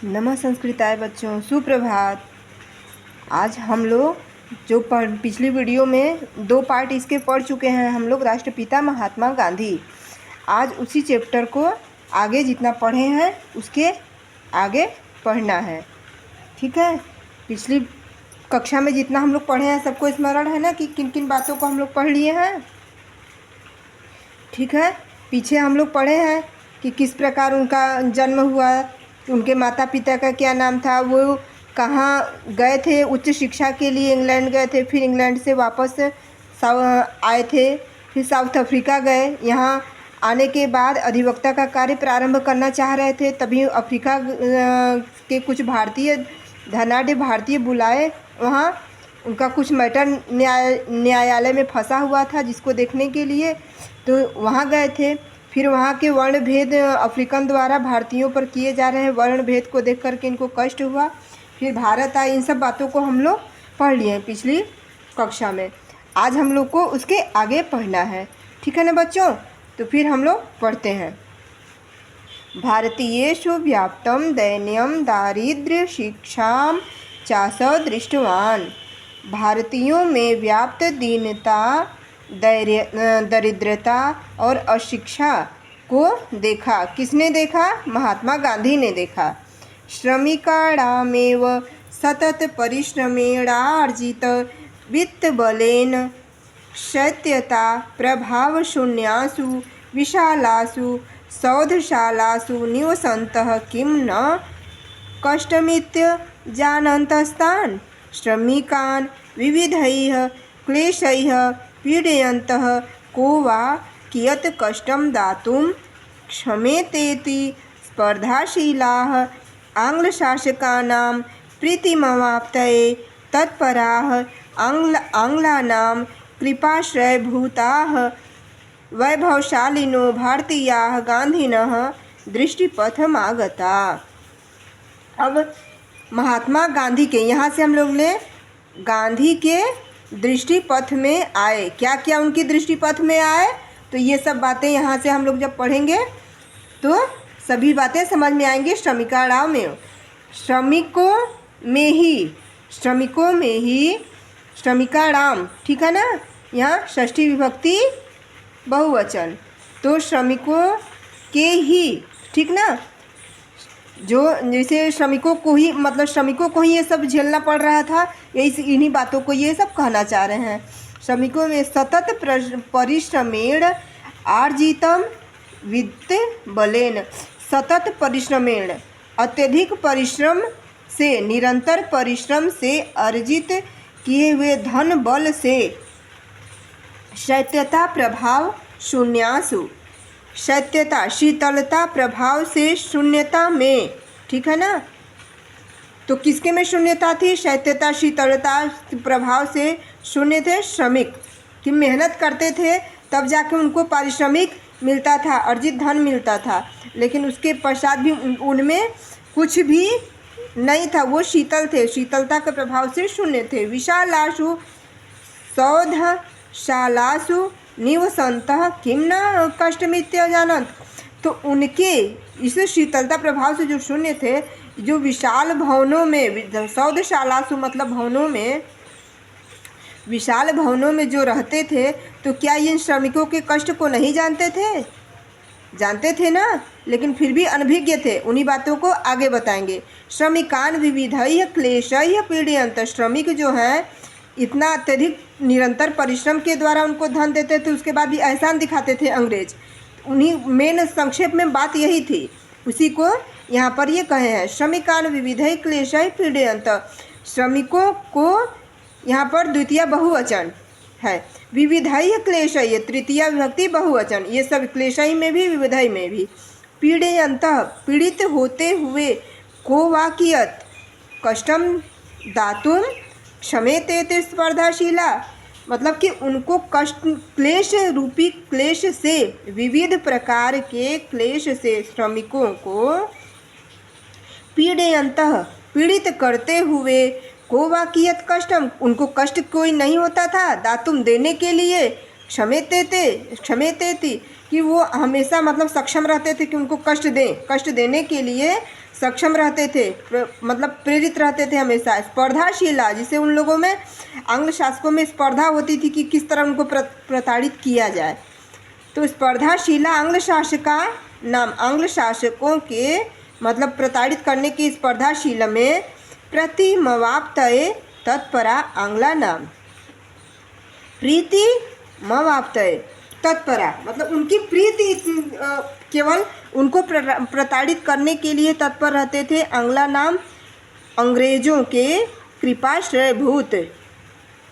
नमः संस्कृताय बच्चों, सुप्रभात। आज हम लोग जो पिछली वीडियो में 2 पार्ट इसके पढ़ चुके हैं हम लोग, राष्ट्रपिता महात्मा गांधी। आज उसी चैप्टर को आगे जितना पढ़े हैं उसके आगे पढ़ना है, ठीक है। पिछली कक्षा में जितना हम लोग पढ़े हैं सबको स्मरण है ना कि किन किन बातों को हम लोग पढ़ लिए हैं, ठीक है। पीछे हम लोग पढ़े हैं कि किस प्रकार उनका जन्म हुआ, उनके माता पिता का क्या नाम था, वो कहाँ गए थे उच्च शिक्षा के लिए, इंग्लैंड गए थे, फिर इंग्लैंड से वापस आए थे, फिर साउथ अफ्रीका गए। यहाँ आने के बाद अधिवक्ता का कार्य प्रारंभ करना चाह रहे थे, तभी अफ्रीका के कुछ भारतीय धनाढ़ भारतीय बुलाए। वहाँ उनका कुछ मैटर न्यायालय में फंसा हुआ था जिसको देखने के लिए, तो वहाँ गए थे। फिर वहाँ के वर्ण भेद अफ्रीकन द्वारा भारतीयों पर किए जा रहे वर्ण भेद को देख करके इनको कष्ट हुआ, फिर भारत आए। इन सब बातों को हम लोग पढ़ लिए हैं पिछली कक्षा में। आज हम लोग को उसके आगे पढ़ना है, ठीक है ना बच्चों। तो फिर हम लोग पढ़ते हैं। भारतीयेषु व्याप्तं दैन्यं दारिद्र्य शिक्षां चासौ दृष्टवान्। भारतीयों में व्याप्त दीनता, दरिद्रता और अशिक्षा को देखा। किसने देखा? महात्मा गांधी ने देखा। श्रमिकाणामेव सतत परिश्रमेणार्जित वित्तबलेन शैत्यता प्रभावशून्यासु विशालासु सौधशालासु निवसन्तः किं न कष्टमित्य जानन्तस्तान् श्रमिकान् विविधैः क्लेशैः पीडयन्तः को वा कियत् कष्टं दातुं क्षमेतेति स्पर्धाशीलाः आङ्ग्लशासकानां प्रीतिमवाप्तये तत्पराः आङ्ग्लानां कृपाश्रयभूताः वैभवशालिनो भारतीयाः गान्धिनः दृष्टिपथमागता। अब महात्मा गांधी के यहाँ से हम लोग ने गांधी के दृष्टिपथ में आए। क्या क्या उनकी दृष्टिपथ में आए, तो ये सब बातें यहाँ से हम लोग जब पढ़ेंगे तो सभी बातें समझ में आएंगी। श्रमिकाणां में, श्रमिकों में ही श्रमिकाणां, ठीक है ना। यहाँ षष्ठी विभक्ति बहुवचन, तो श्रमिकों के ही, ठीक ना। जो जैसे श्रमिकों को ही, मतलब श्रमिकों को ही ये सब झेलना पड़ रहा था, यही इन्हीं बातों को ये सब कहना चाह रहे हैं। श्रमिकों में सतत परिश्रमेण आर्जितम वित्त बलेन। सतत परिश्रमेण, अत्यधिक परिश्रम से, निरंतर परिश्रम से अर्जित किए हुए धन बल से, शैत्यता प्रभाव शून्यासु, शैत्यता शीतलता प्रभाव से शून्यता में, ठीक है ना। तो किसके में शून्यता थी? शैत्यता शीतलता प्रभाव से शून्य थे श्रमिक, कि मेहनत करते थे तब जाके उनको पारिश्रमिक मिलता था, अर्जित धन मिलता था, लेकिन उसके पश्चात भी उनमें कुछ भी नहीं था, वो शीतल थे, शीतलता के प्रभाव से शून्य थे। विशालासु सौधशालासु निवसन्तः किं न कष्टमित्य जानन्त। तो उनके इस शीतलता प्रभाव से जो शून्य थे, जो विशाल भवनों में, सौधशालासु मतलब भवनों में, विशाल भवनों में जो रहते थे, तो क्या इन श्रमिकों के कष्ट को नहीं जानते थे? जानते थे ना, लेकिन फिर भी अनभिज्ञ थे। उन्हीं बातों को आगे बताएंगे। श्रमिकान विविधैः क्लेशैः पीडयन्तः। श्रमिक जो हैं इतना अत्यधिक निरंतर परिश्रम के द्वारा उनको धन देते थे, उसके बाद भी एहसान दिखाते थे अंग्रेज। उन्हीं मेन संक्षेप में बात यही थी, उसी को यहाँ पर ये कहे हैं। श्रमिकान विविधैः क्लेशैः पीडयन्तः। श्रमिकों को यहाँ पर द्वितीय बहुवचन है, विविधैः क्लेशैः तृतीय विभक्ति बहुवचन, ये सब क्लेशैः में भी विविधैः में भी। पीडयन्तः पीड़ित होते हुए, को वा कियत् कष्टम दातुम क्षमेतेति स्पर्धाशीला, मतलब कि उनको कष्ट, क्लेश रूपी क्लेश से, विविध प्रकार के क्लेश से श्रमिकों को पीडयन्तः पीड़ित करते हुए, को वा कियत् कष्टम उनको कष्ट कोई नहीं होता था, दातुम देने के लिए, क्षमेतेति कि वो हमेशा मतलब सक्षम रहते थे कि उनको कष्ट दें, कष्ट देने के लिए सक्षम रहते थे, मतलब प्रेरित रहते थे हमेशा। स्पर्धाशीला, जिसे उन लोगों में, आंग्ल शासकों में स्पर्धा होती थी कि किस तरह उनको प्रताड़ित किया जाए। तो स्पर्धाशीला आंग्ल शासका नाम, आंग्ल शासकों के मतलब प्रताड़ित करने की स्पर्धाशील में प्रतिमवाप्तये तत्परा आंग्ला नाम। प्रीति मवाप्तये तत्परा मतलब उनकी प्रीति, केवल उनको प्रताड़ित करने के लिए तत्पर रहते थे। आंग्ला नाम अंग्रेजों के कृपाश्रय भूत,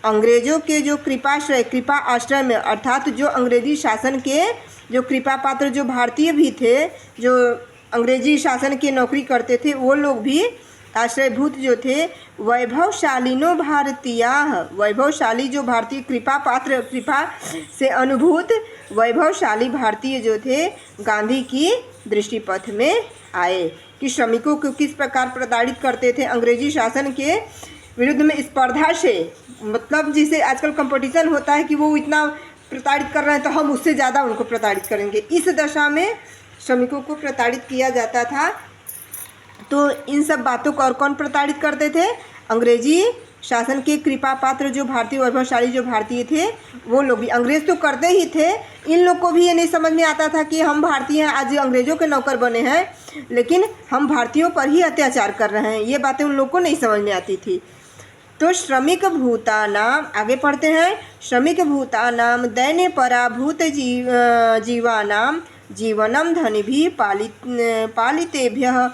अंग्रेजों के जो कृपाश्रय, कृपा आश्रय में, अर्थात जो अंग्रेजी शासन के जो कृपा पात्र जो भारतीय भी थे, जो अंग्रेजी शासन की नौकरी करते थे, वो लोग भी आश्रयभूत जो थे। वैभवशालिनो भारतीया, वैभवशाली जो भारतीय कृपा पात्र, कृपा से अनुभूत वैभवशाली भारतीय जो थे, गांधी की दृष्टिपथ में आए कि श्रमिकों को किस प्रकार प्रताड़ित करते थे अंग्रेजी शासन के विरुद्ध में स्पर्धा से, मतलब जिसे आजकल कंपटीशन होता है कि वो इतना प्रताड़ित कर रहे हैं तो हम उससे ज़्यादा उनको प्रताड़ित करेंगे, इस दशा में श्रमिकों को प्रताड़ित किया जाता था। तो इन सब बातों को और कौन प्रताड़ित करते थे? अंग्रेजी शासन के कृपा पात्र जो भारतीय, वैभवशाली जो भारतीय थे, वो लोग भी। अंग्रेज तो करते ही थे, इन लोग को भी ये नहीं समझ में आता था कि हम भारतीय हैं, आज अंग्रेजों के नौकर बने हैं, लेकिन हम भारतीयों पर ही अत्याचार कर रहे हैं, ये बातें उन लोग को नहीं समझ में आती थी। तो श्रमिक भूतानाम, आगे पढ़ते हैं, श्रमिक भूतानाम दैन्य पराभूत जीवानाम जीवनम धनिभिः पालितेभ्यः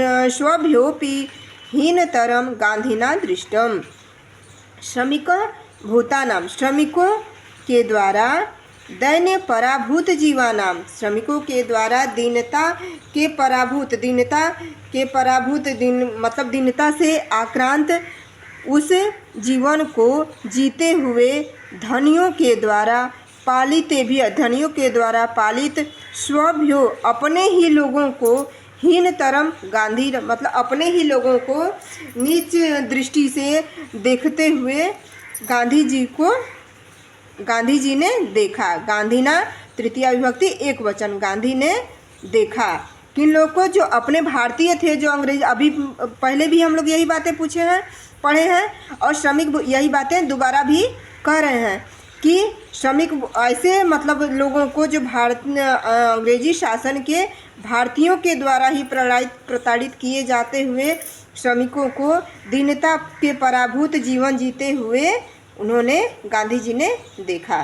स्वभ्योऽपि हीनतरम गांधीना दृष्टम। श्रमिक भूतानाम, श्रमिकों के द्वारा, दैन्य पराभूत जीवानाम, श्रमिकों के द्वारा दीनता के पराभूत, दीनता के पराभूत, मतलब दीनता से आक्रांत उस जीवन को जीते हुए धनियों के द्वारा पालिते भी, धनियों के द्वारा पालित स्वभ्यो, अपने ही लोगों को, हीनतरम गांधी मतलब अपने ही लोगों को नीच दृष्टि से देखते हुए गांधी जी ने देखा। गांधीना तृतीया विभक्ति एक वचन, गांधी ने देखा किन लोगों को? जो अपने भारतीय थे, जो अंग्रेज, अभी पहले भी हम लोग यही बातें पढ़े हैं और श्रमिक यही बातें दोबारा भी कह रहे हैं कि श्रमिक ऐसे मतलब लोगों को जो अंग्रेजी शासन के भारतीयों के द्वारा ही प्रताड़ित किए जाते हुए श्रमिकों को दीनता के पराभूत जीवन जीते हुए उन्होंने, गांधी जी ने देखा।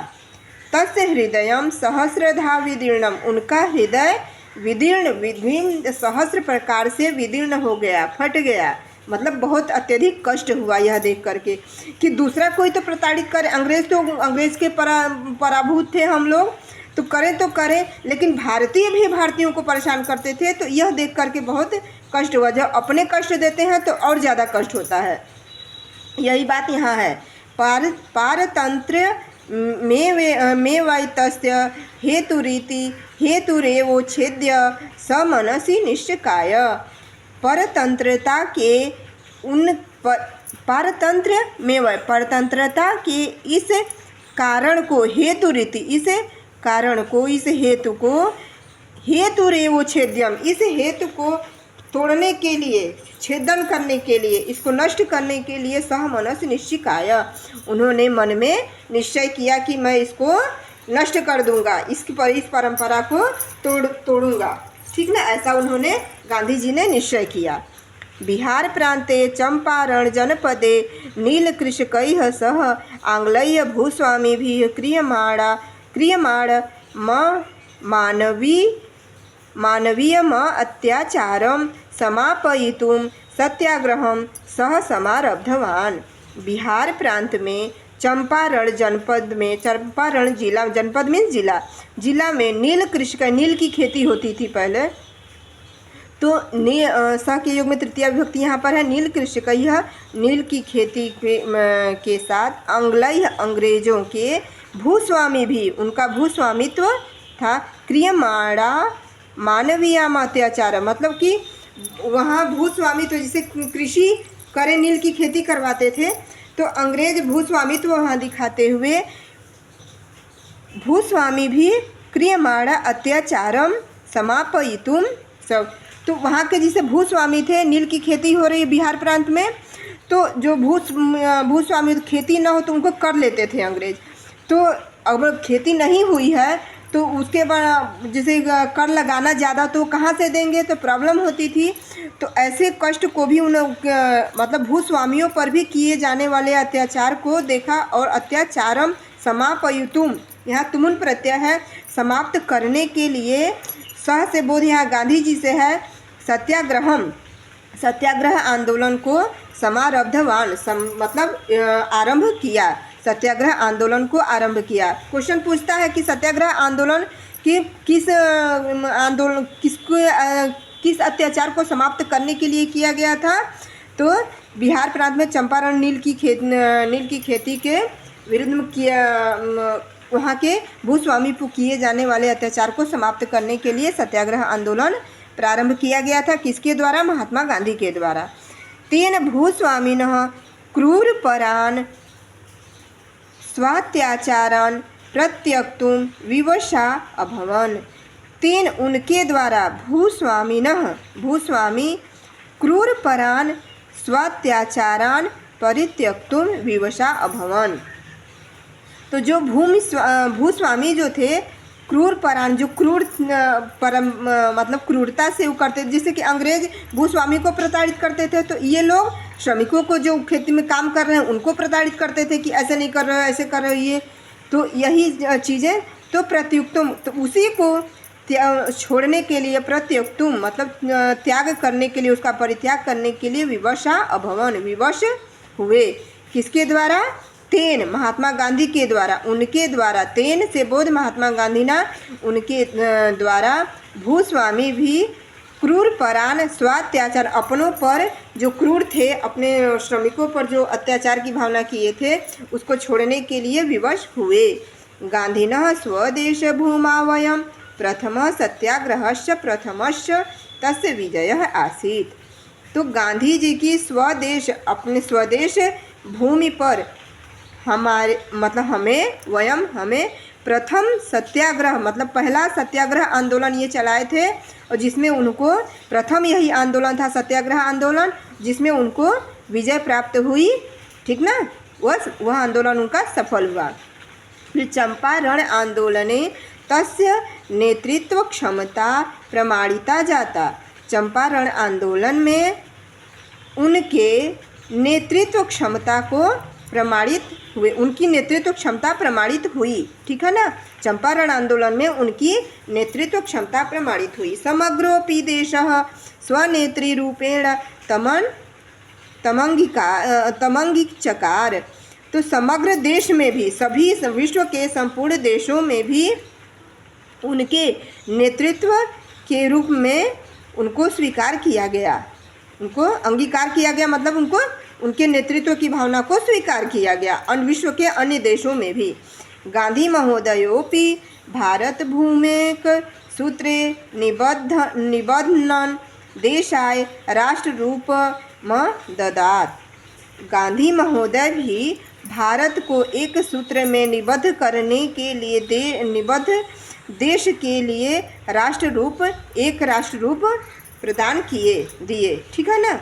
तस्य हृदयम सहस्रधा विदीर्णम, उनका हृदय विदीर्ण सहस्र प्रकार से विदीर्ण हो गया, फट गया, मतलब बहुत अत्यधिक कष्ट हुआ यह देख करके कि दूसरा कोई तो प्रताड़ित करे। अंग्रेज के पराभूत थे हम लोग, तो करें, लेकिन भारतीय भी भारतीयों को परेशान करते थे, तो यह देख करके बहुत कष्ट हुआ। जब अपने कष्ट देते हैं तो और ज़्यादा कष्ट होता है, यही बात यहाँ है। पारतंत्र में वैतस्य हेतुरेवोच्छेद्य समनसि निश्चकाय। परतंत्रता के परतंत्रता के इस कारण को, इस हेतु को, हेतुरेवोच्छेद्यम, इस हेतु को तोड़ने के लिए, छेदन करने के लिए, इसको नष्ट करने के लिए सहमनस निश्चिकाय, उन्होंने मन में निश्चय किया कि मैं इसको नष्ट कर दूंगा, इस परंपरा को तोड़ूंगा, ठीक ना, ऐसा उन्होंने, गांधी जी ने निश्चय किया। बिहार प्रांते चंपारण जनपदे नीलकृषकैः सह आंग्लैः भूस्वामिभिः क्रियमाण मानवीयम अत्याचारं समापयितुं सत्याग्रहं सह समारब्धवान्। बिहार प्रांत में चंपारण जनपद में, चंपारण जिला, जनपद में जिला में नील की खेती होती थी पहले, तो स के युग में तृतीया विभक्ति यहाँ पर है। नीलकृषकैः, नील की खेती के साथ आंग्लैः, अंग्रेजों के भूस्वामी भी, उनका भूस्वामित्व था। क्रियमाणा मानवीयाम अत्याचार, मतलब कि वहाँ भूस्वामित्व, जैसे कृषि करे, नील की खेती करवाते थे, तो अंग्रेज भूस्वामित्व वहाँ दिखाते हुए भूस्वामी भी क्रियमाण अत्याचारम समापयितुम सब। तो वहाँ के जैसे भूस्वामी थे, नील की खेती हो रही है बिहार प्रांत में, तो जो भूस्वामी खेती ना हो तो उनको कर लेते थे अंग्रेज। तो अगर खेती नहीं हुई है तो उसके बाद जैसे कर लगाना ज़्यादा तो कहाँ से देंगे, तो प्रॉब्लम होती थी। तो ऐसे कष्ट को भी उन मतलब भूस्वामियों पर भी किए जाने वाले अत्याचार को देखा और अत्याचारम समापयुतुम, यहाँ तुमुन प्रत्यय है, समाप्त करने के लिए सह से बोध यहाँ गांधी जी से है, सत्याग्रहम, सत्याग्रह आंदोलन को समारब्धवान मतलब आरंभ किया, सत्याग्रह आंदोलन को आरंभ किया। क्वेश्चन पूछता है कि सत्याग्रह आंदोलन की किस अत्याचार को समाप्त करने के लिए किया गया था, तो बिहार प्रांत में चंपारण नील की खेती के विरुद्ध में किया, वहाँ के भूस्वामी पर किए जाने वाले अत्याचार को समाप्त करने के लिए सत्याग्रह आंदोलन प्रारंभ किया गया था। किसके द्वारा? महात्मा गांधी के द्वारा। तेन भूस्वामिनः क्रूरपरान् स्वात्याचारान् प्रत्यक्तुं विवशा अभवन्। तेन उनके द्वारा भूस्वामी क्रूरपरान् स्वात्याचारान् परित्यक्तुं विवशा अभवन्। तो जो भूस्वामी जो थे क्रूरपरान, जो क्रूर मतलब क्रूरता से वो करते, जैसे कि अंग्रेज भूस्वामी को प्रताड़ित करते थे, तो ये लोग श्रमिकों को जो खेती में काम कर रहे हैं उनको प्रताड़ित करते थे कि ऐसे नहीं कर रहे हो, ऐसे कर रहे हो ये। तो यही चीज़ें, तो प्रत्युक्तुम, तो उसी को छोड़ने के लिए, प्रत्युक्तुम मतलब त्याग करने के लिए, उसका परित्याग करने के लिए विवशा अभवन, विवश हुए। किसके द्वारा? तेन, महात्मा गांधी के द्वारा, उनके द्वारा। तेन से बोध महात्मा गांधी ना, उनके द्वारा भूस्वामी भी क्रूरपरान स्वात्याचार, अपनों पर जो क्रूर थे, अपने श्रमिकों पर जो अत्याचार की भावना किए थे, उसको छोड़ने के लिए विवश हुए। गांधिनः स्वदेश भूमा वयम प्रथम सत्याग्रहस्य प्रथमश्च तस्य विजयः आसीत्। तो गांधी जी की स्वदेश, अपने स्वदेश भूमि पर हमारे मतलब हमें प्रथम सत्याग्रह मतलब पहला सत्याग्रह आंदोलन ये चलाए थे, और जिसमें उनको प्रथम यही आंदोलन था सत्याग्रह आंदोलन, जिसमें उनको विजय प्राप्त हुई। ठीक ना, वह आंदोलन उनका सफल हुआ। फिर चंपारण आंदोलने तस्य नेतृत्व क्षमता प्रमाणिता जाता। चंपारण आंदोलन में उनके नेतृत्व क्षमता को प्रमाणित हुए, उनकी नेतृत्व क्षमता प्रमाणित हुई। ठीक है ना, चंपारण आंदोलन में उनकी नेतृत्व क्षमता प्रमाणित हुई। समग्रोऽपि देशः स्वनेत्री रूपेण तमंगीचकार। तो समग्र देश में भी, सभी विश्व के संपूर्ण देशों में भी उनके नेतृत्व के रूप में उनको स्वीकार किया गया, उनको अंगीकार किया गया, मतलब उनको उनके नेतृत्व की भावना को स्वीकार किया गया विश्व के अन्य देशों में भी। गांधी महोदयोपि भारत भूमेक सूत्रे निबध्नन् देशाय राष्ट्र रूप म ददात। गांधी महोदय भी भारत को एक सूत्र में निबद्ध करने के लिए निबद्ध देश के लिए राष्ट्र रूप प्रदान दिए। ठीक है ना,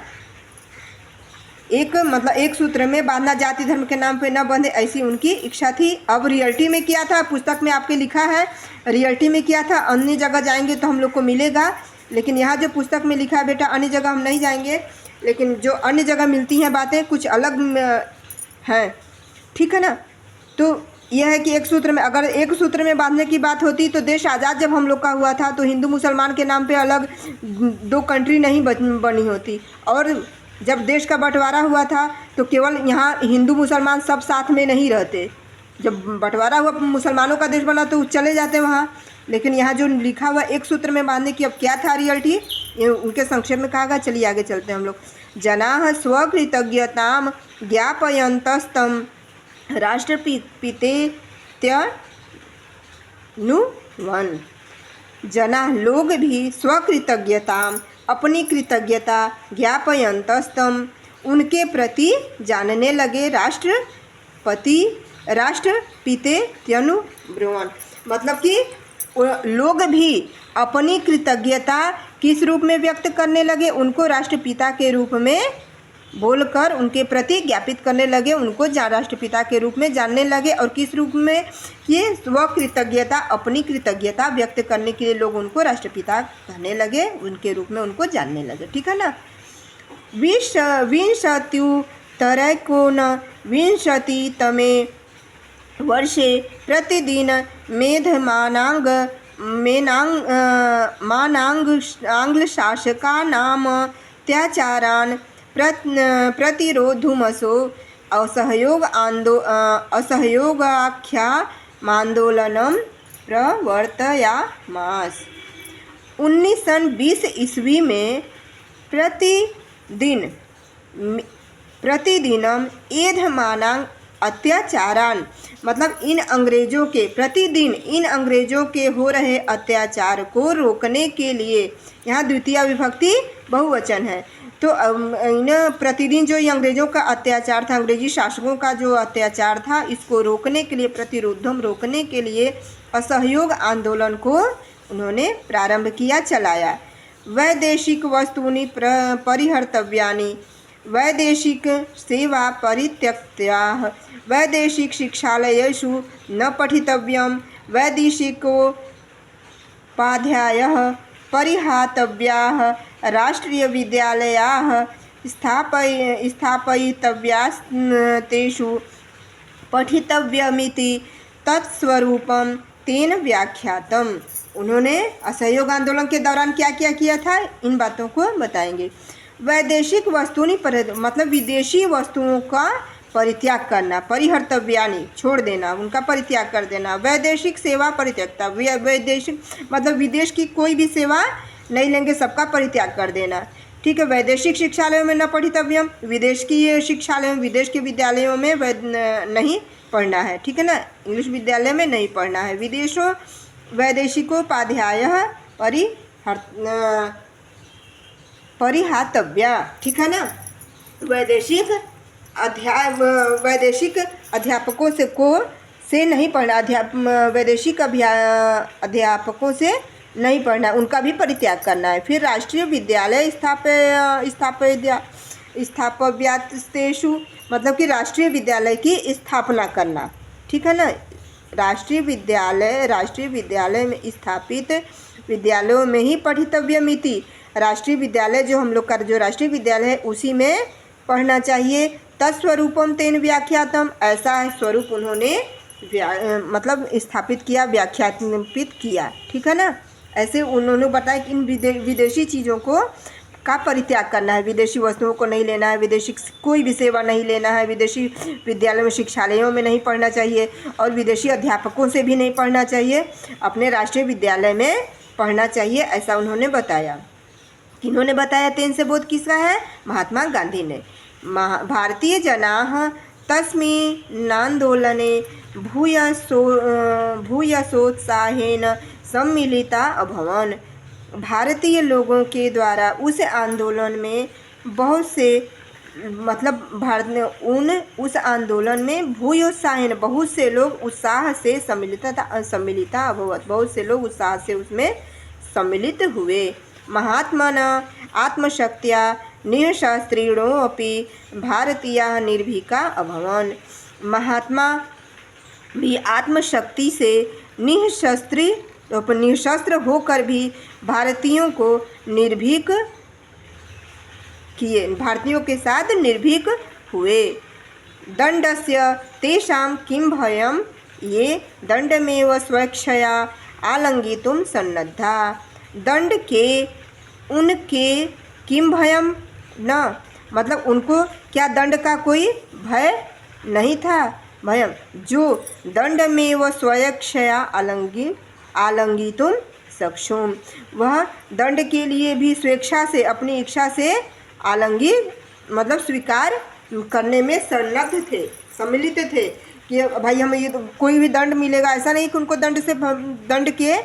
एक मतलब एक सूत्र में बांधना, जाति धर्म के नाम पे न बंधे, ऐसी उनकी इच्छा थी। अब रियलिटी में क्या था, पुस्तक में आपके लिखा है रियलिटी में क्या था, अन्य जगह जाएंगे तो हम लोग को मिलेगा, लेकिन यहाँ जो पुस्तक में लिखा है बेटा, अन्य जगह हम नहीं जाएंगे, लेकिन जो अन्य जगह मिलती हैं बातें कुछ अलग हैं। ठीक है ना, तो यह है कि एक सूत्र में, अगर एक सूत्र में बांधने की बात होती तो देश आज़ाद जब हम लोग का हुआ था तो हिंदू मुसलमान के नाम पे अलग दो कंट्री नहीं बनी होती, और जब देश का बंटवारा हुआ था तो केवल यहाँ हिंदू मुसलमान सब साथ में नहीं रहते। जब बंटवारा हुआ, मुसलमानों का देश बना तो चले जाते वहाँ, लेकिन यहाँ जो लिखा हुआ एक सूत्र में बांधने की, अब क्या था रियलिटी, ये उनके संक्षेप में कहा गया। चलिए आगे चलते हैं हम लोग। जनाः स्वकृतज्ञतां ज्ञापयन्तस्तं राष्ट्रपितेत्यनुवन्। जना लोग भी स्वकृतज्ञतां, अपनी कृतज्ञता, ज्ञापयन्तस्तं, उनके प्रति जानने लगे, राष्ट्रपितेत्यनुब्रुवन्, मतलब कि लोग भी अपनी कृतज्ञता किस रूप में व्यक्त करने लगे, उनको राष्ट्रपिता के रूप में बोलकर उनके प्रति ज्ञापित करने लगे, उनको राष्ट्रपिता के रूप में जानने लगे। और किस रूप में, ये स्व कृतज्ञता, अपनी कृतज्ञता व्यक्त करने के लिए लोग उनको राष्ट्रपिता कहने लगे, उनके रूप में उनको जानने लगे। ठीक है ना। विंशत्युत्तरैकोनविंशतितमे वर्षे प्रतिदिन आंग्लशासकानाम् अत्याचारान् प्रतिरोधुमसो असहयोगाख्यामान्दोलनं प्रवर्तयामास। 1920 ईस्वी में प्रतिदिनम एधमानां अत्याचारान, मतलब इन अंग्रेजों के हो रहे अत्याचार को रोकने के लिए, यहाँ द्वितीय विभक्ति बहुवचन है, तो इन प्रतिदिन जो ये अंग्रेजों का अत्याचार था, अंग्रेजी शासकों का जो अत्याचार था, इसको रोकने के लिए, प्रतिरोधम रोकने के लिए असहयोग आंदोलन को उन्होंने प्रारंभ किया, चलाया। वैदेशिक वस्तूनि परिहर्तव्यानि, वैदेशिक सेवा परित्यक्ताः, वैदेशिक शिक्षालयेषु न पठितव्यं, वैदेशिकोपाध्यायः परिहातव्याः, राष्ट्रीयविद्यालयाः स्थापयितव्यास्तेषु पठितव्यमिति तत्स्वरूपं तेन व्याख्यातम्। उन्होंने असहयोग आंदोलन के दौरान क्या क्या किया था, इन बातों को बताएंगे। वैदेशिक वस्तुनि मतलब विदेशी वस्तुओं का परित्याग करना, परिहर्तव्यानि छोड़ देना, उनका परित्याग कर देना। वैदेशिक सेवा परित्यक्ता, वैदेशिक मतलब विदेश की कोई भी सेवा नहीं लेंगे, सबका परित्याग कर देना। ठीक है। वैदेशिक शिक्षालयों में न पठितव्यम, विदेश की शिक्षालयों, विदेश के विद्यालयों में नहीं पढ़ना है। ठीक है ना, इंग्लिश विद्यालय में नहीं पढ़ना है। वैदेशिकोपाध्यायः परिहातव्या। ठीक है ना, वैदेशिक अध्यापकों से नहीं पढ़ना, वैदेशिक अध्यापकों से नहीं पढ़ना, उनका भी परित्याग करना है। फिर राष्ट्रीय विद्यालय स्थापयितव्यास्तेषु, मतलब कि राष्ट्रीय विद्यालय की स्थापना करना। ठीक है ना, राष्ट्रीय विद्यालय में स्थापित विद्यालयों में ही पठितव्यमिति, राष्ट्रीय विद्यालय जो हम लोग का जो राष्ट्रीय विद्यालय है उसी में पढ़ना चाहिए। तत्स्वरूपम तेन व्याख्यातम, ऐसा स्वरूप उन्होंने मतलब स्थापित किया, व्याख्यापित किया। ठीक है ना, ऐसे उन्होंने बताया कि इन विदेशी चीज़ों को का परित्याग करना है, विदेशी वस्तुओं को नहीं लेना है, विदेशी कोई भी सेवा नहीं लेना है, विदेशी विद्यालयों में शिक्षालयों में नहीं पढ़ना चाहिए, और विदेशी अध्यापकों से भी नहीं पढ़ना चाहिए, अपने राष्ट्रीय विद्यालय में पढ़ना चाहिए, ऐसा उन्होंने बताया। किन्होंने बताया? तेन से बोध किसका है? महात्मा गांधी ने। भारतीय जनाः तस्मिन्नान्दोलने भूयसोत्साहेन सम्मिलिता अभवन्। भारतीय लोगों के द्वारा उस आंदोलन में बहुत से उस आंदोलन में भूयोत्साहेन बहुत से लोग उत्साह से सम्मिलिता अभवत्, बहुत से लोग उत्साह से उसमें सम्मिलित हुए। महात्मना आत्मशक्त्या निःशस्त्रिणोऽपि भारतीयाः निर्भीका अभवन्। महात्मा भी आत्मशक्ति से निःशस्त्र होकर भी भारतीयों को निर्भीक किए, भारतीयों के साथ निर्भीक हुए। दंडस्य तेषां किं भयं ये दंडमेव स्वेच्छया आलंघितुं सन्नद्धा। दंड के उनके किम भयम न, मतलब उनको क्या दंड का कोई भय नहीं था। भयम जो दंड में वह स्वेच्छया आलंघितुम सक्षम, वह दंड के लिए भी स्वेच्छा से अपनी इच्छा से आलंघित मतलब स्वीकार करने में संलग्न थे, सम्मिलित थे कि भाई हमें ये तो कोई भी दंड मिलेगा, ऐसा नहीं कि उनको दंड के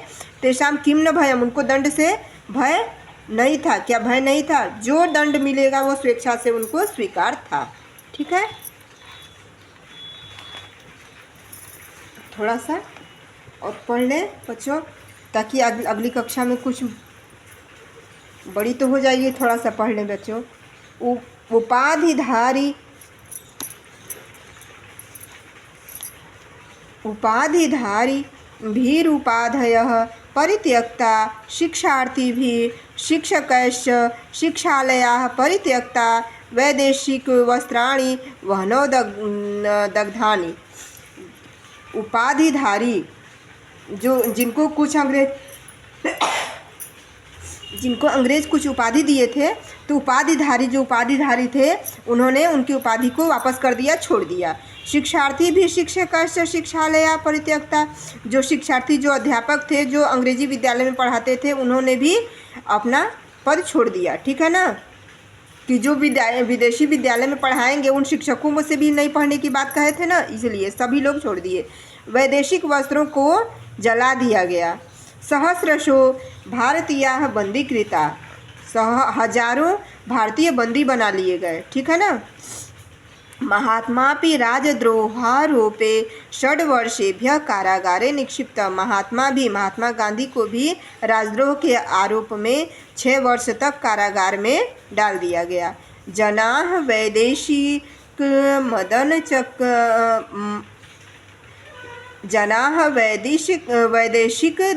तेषाम किम न भयम, उनको दंड से भय नहीं था। क्या भय नहीं था? जो दंड मिलेगा वो स्वेच्छा से उनको स्वीकार था। ठीक है, थोड़ा सा और पढ़ लें बच्चों। ताकि अगली कक्षा में कुछ बड़ी तो हो जाइए, थोड़ा सा पढ़ लें बच्चों। उपाधिधारी भीरुपाधयः परित्यक्ता शिक्षार्थिभिः शिक्षकैश्च शिक्षालयाः परित्यक्ता वैदेशिक वस्त्राणि वहनो दग्धानि। उपाधिधारी जिनको अंग्रेज कुछ उपाधि दिए थे, तो उपाधिधारी थे उन्होंने उनकी उपाधि को वापस कर दिया, छोड़ दिया। शिक्षार्थी भी शिक्षकश्च शिक्षालया परित्यक्ता, जो शिक्षार्थी जो अध्यापक थे जो अंग्रेजी विद्यालय में पढ़ाते थे उन्होंने भी अपना पद छोड़ दिया। ठीक है ना, कि जो विदेशी विद्यालय में पढ़ाएंगे उन शिक्षकों में से भी नहीं पढ़ने की बात कहे थे ना, इसलिए सभी लोग छोड़ दिए। वैदेशिक वस्त्रों को जला दिया गया। सहस्रशो भारतीयाः बंदीकृता, हजारों भारतीय बंदी बना लिए गए। ठीक है ना। महात्मापि राजद्रोहारोपे 6 वर्षेभ्यः कारागारे निक्षिप्त, महात्मा गांधी को भी राजद्रोह के आरोप में 6 वर्ष तक कारागार में डाल दिया गया। जनाः वैदेशिक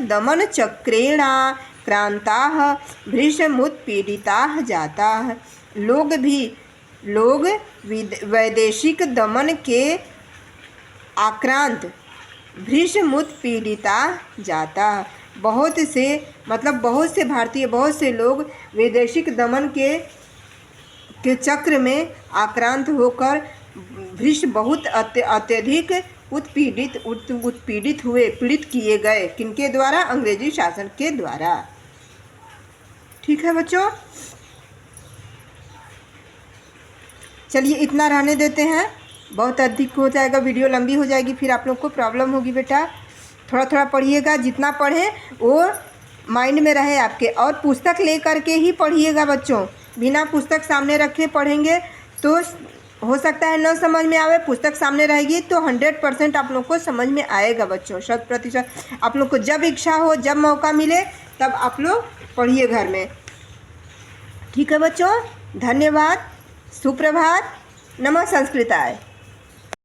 दमन चक्रेणा क्रांताः भृशमुत्पीडिताः जाताः, लोग वैदेशिक दमन के आक्रांत भृशमुत्पीडिता जाता। बहुत से भारतीय, बहुत से लोग वैदेशिक दमन के चक्र में आक्रांत होकर भृश बहुत अत्यधिक पीड़ित किए गए। किनके द्वारा? अंग्रेजी शासन के द्वारा। ठीक है बच्चों, चलिए इतना रहने देते हैं, बहुत अधिक हो जाएगा, वीडियो लंबी हो जाएगी, फिर आप लोग को प्रॉब्लम होगी। बेटा थोड़ा थोड़ा पढ़िएगा, जितना पढ़ें वो माइंड में रहे आपके, और पुस्तक ले करके ही पढ़िएगा बच्चों। बिना पुस्तक सामने रखे पढ़ेंगे तो हो सकता है न समझ में आवे, पुस्तक सामने रहेगी तो 100% आप लोग को समझ में आएगा बच्चों, 100%। आप लोग को जब इच्छा हो, जब मौका मिले तब आप लोग पढ़िए घर में। ठीक है बच्चों, धन्यवाद, सुप्रभात, नमः संस्कृताय।